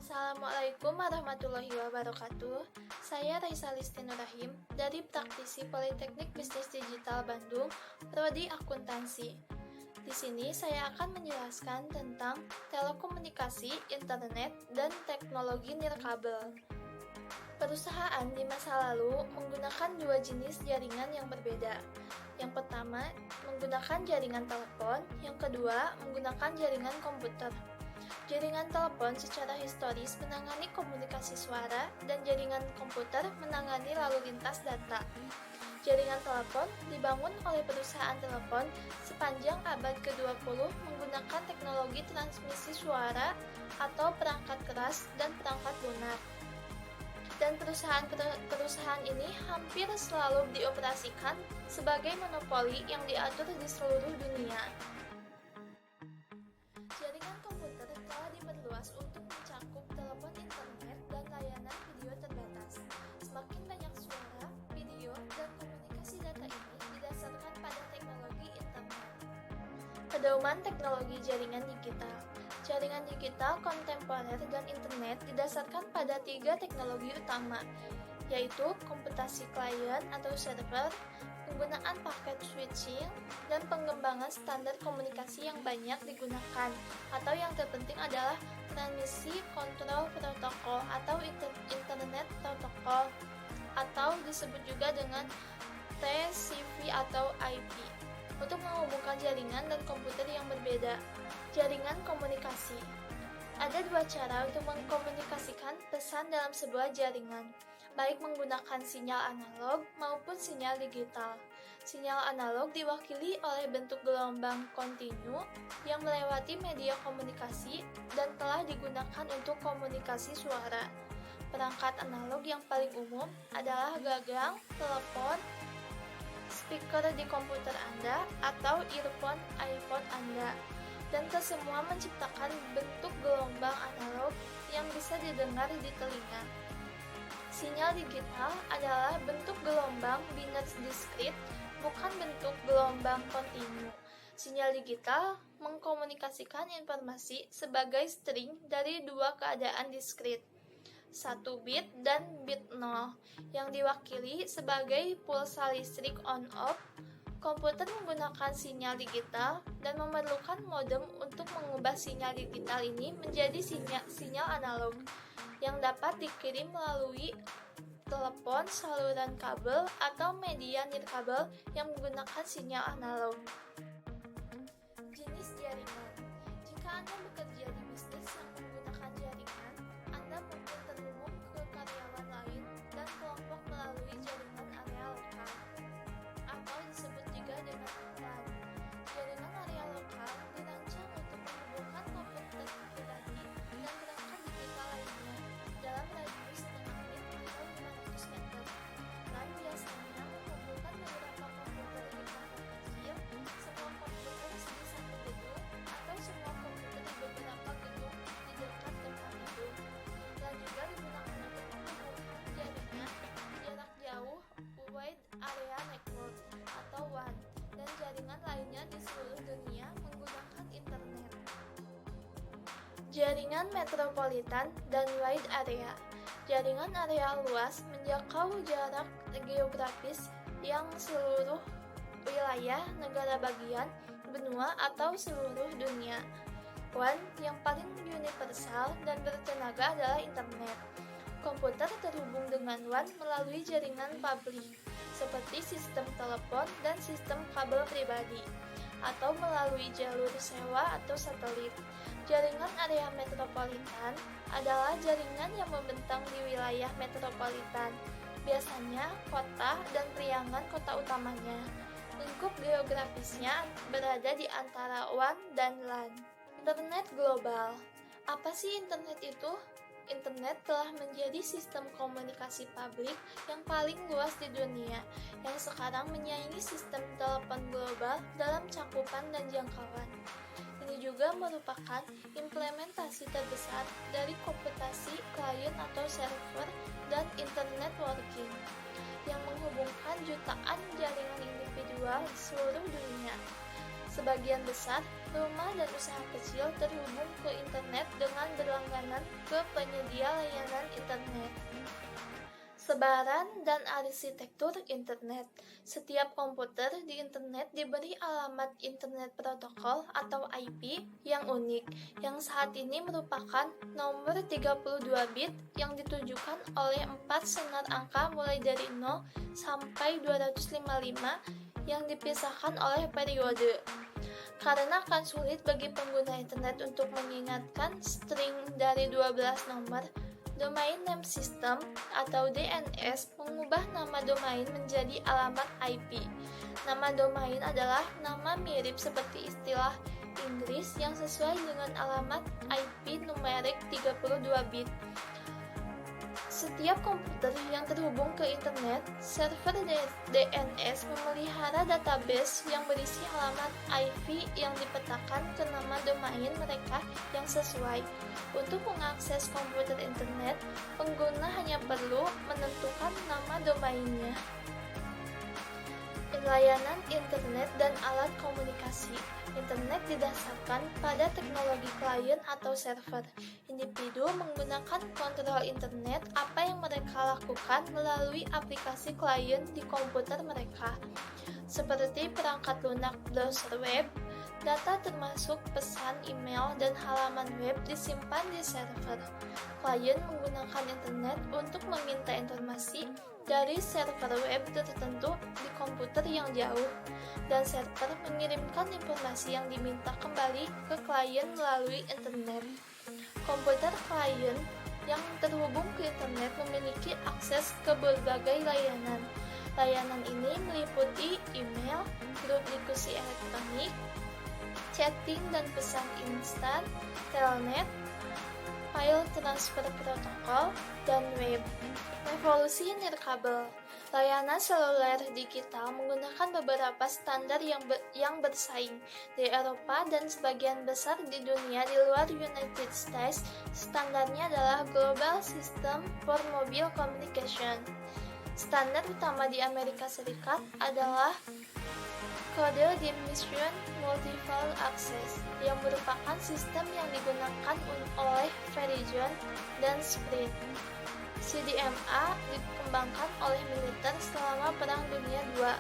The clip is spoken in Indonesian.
Assalamualaikum warahmatullahi wabarakatuh. Saya Raisa Listinur Rahim dari Praktisi Politeknik Bisnis Digital Bandung, Prodi Akuntansi. Di sini saya akan menjelaskan tentang telekomunikasi, internet, dan teknologi nirkabel. Perusahaan di masa lalu menggunakan dua jenis jaringan yang berbeda. Yang pertama, menggunakan jaringan telepon, yang kedua, menggunakan jaringan komputer. Jaringan telepon secara historis menangani komunikasi suara dan jaringan komputer menangani lalu lintas data. Jaringan telepon dibangun oleh perusahaan telepon sepanjang abad ke-20 menggunakan teknologi transmisi suara atau perangkat keras dan perangkat lunak. Dan perusahaan ini hampir selalu dioperasikan sebagai monopoli yang diatur di seluruh dunia. Jaringan komputer telah diperluas untuk mencakup telepon internet dan layanan video terbatas. Semakin banyak suara, video, dan komunikasi data ini didasarkan pada teknologi internet. Pedoman teknologi jaringan digital. Jaringan digital kontemporer dan internet didasarkan pada tiga teknologi utama, yaitu komputasi klien atau server, penggunaan paket switching, dan pengembangan standar komunikasi yang banyak digunakan, atau yang terpenting adalah transmisi kontrol protokol atau internet protokol, atau disebut juga dengan TCP atau IP, untuk menghubungkan jaringan dan komputer yang berbeda. Jaringan komunikasi. Ada dua cara untuk mengkomunikasikan pesan dalam sebuah jaringan, baik menggunakan sinyal analog maupun sinyal digital. Sinyal analog diwakili oleh bentuk gelombang kontinu yang melewati media komunikasi dan telah digunakan untuk komunikasi suara. Perangkat analog yang paling umum adalah gagang, telepon, speaker di komputer Anda, atau earphone iPhone Anda. Dan kesemua menciptakan bentuk gelombang analog yang bisa didengar di telinga. Sinyal digital adalah bentuk gelombang biner diskrit, bukan bentuk gelombang kontinu. Sinyal digital mengkomunikasikan informasi sebagai string dari dua keadaan diskrit, 1 bit dan bit 0, yang diwakili sebagai pulsa listrik on-off. Komputer menggunakan sinyal digital dan memerlukan modem untuk mengubah sinyal digital ini menjadi sinyal analog yang dapat dikirim melalui telepon, saluran kabel, atau media nirkabel yang menggunakan sinyal analog. Jenis jaringan. Jika Anda bekerja di bisnis yang menggunakan jaringan, Anda mungkin terhubung ke karyawan lain dan kelompok melalui jaringan area lokal, atau disebut juga dengan LAN. Jaringan area lokal dirancang untuk menghubungkan komputer pribadi dan perangkat digital lainnya dalam radius setengah mil atau 500 meter. LAN biasanya menghubungkan beberapa komputer di kelompok kecil, semua komputer di satu gedung, atau semua komputer di beberapa gedung di dekat tempat gedung. LAN juga digunakan untuk menghubungkan jaringan jarak jauh Wide Area Network atau WAN, dan jaringan lainnya di seluruh dunia menggunakan internet. Jaringan metropolitan dan wide area. Jaringan area luas menjangkau jarak geografis yang seluruh wilayah, negara bagian, benua, atau seluruh dunia. WAN yang paling universal dan bertenaga adalah internet. Komputer terhubung dengan WAN melalui jaringan publik, seperti sistem telepon dan sistem kabel pribadi, atau melalui jalur sewa atau satelit. Jaringan area metropolitan adalah jaringan yang membentang di wilayah metropolitan, biasanya kota dan periangan kota utamanya. Lingkup geografisnya berada di antara WAN dan LAN. Internet global. Apa sih internet itu? Internet telah menjadi sistem komunikasi publik yang paling luas di dunia, yang sekarang menyaingi sistem telepon global dalam cakupan dan jangkauan. Ini juga merupakan implementasi terbesar dari komputasi klien atau server dan internet working, yang menghubungkan jutaan jaringan individual di seluruh dunia. Sebagian besar rumah dan usaha kecil terhubung ke internet dengan berlangganan ke penyedia layanan internet. Sebaran dan arsitektur internet. Setiap komputer di internet diberi alamat internet protokol atau IP yang unik, yang saat ini merupakan nomor 32 bit yang ditujukan oleh 4 senar angka mulai dari 0 sampai 255 yang dipisahkan oleh periode. Karena akan sulit bagi pengguna internet untuk mengingatkan string dari 12 nomor, Domain Name System atau DNS mengubah nama domain menjadi alamat IP. Nama domain adalah nama mirip seperti istilah Inggris yang sesuai dengan alamat IP numerik 32 bit. Setiap komputer yang terhubung ke internet, server DNS memelihara database yang berisi alamat IP yang dipetakan ke nama domain mereka yang sesuai. Untuk mengakses komputer internet, pengguna hanya perlu menentukan nama domainnya. Layanan internet dan alat komunikasi. Internet didasarkan pada teknologi klien atau server. Individu menggunakan kontrol internet apa yang mereka lakukan melalui aplikasi klien di komputer mereka. Seperti perangkat lunak browser web, data termasuk pesan email dan halaman web disimpan di server. Klien menggunakan internet untuk meminta informasi dari server web tertentu di komputer yang jauh, dan server mengirimkan informasi yang diminta kembali ke klien melalui internet. Komputer klien yang terhubung ke internet memiliki akses ke berbagai layanan. Layanan ini meliputi email, grup diskusi elektronik, chatting dan pesan instan, telnet, file transfer protokol, dan web. Revolusi nirkabel. Layanan seluler digital menggunakan beberapa standar yang bersaing di Eropa dan sebagian besar di dunia di luar United States. Standarnya adalah Global System for Mobile Communication. Standar utama di Amerika Serikat adalah Code Dimension Multiple Access, yang merupakan sistem yang digunakan oleh Verizon dan Sprint. CDMA dikembangkan oleh militer selama Perang Dunia II.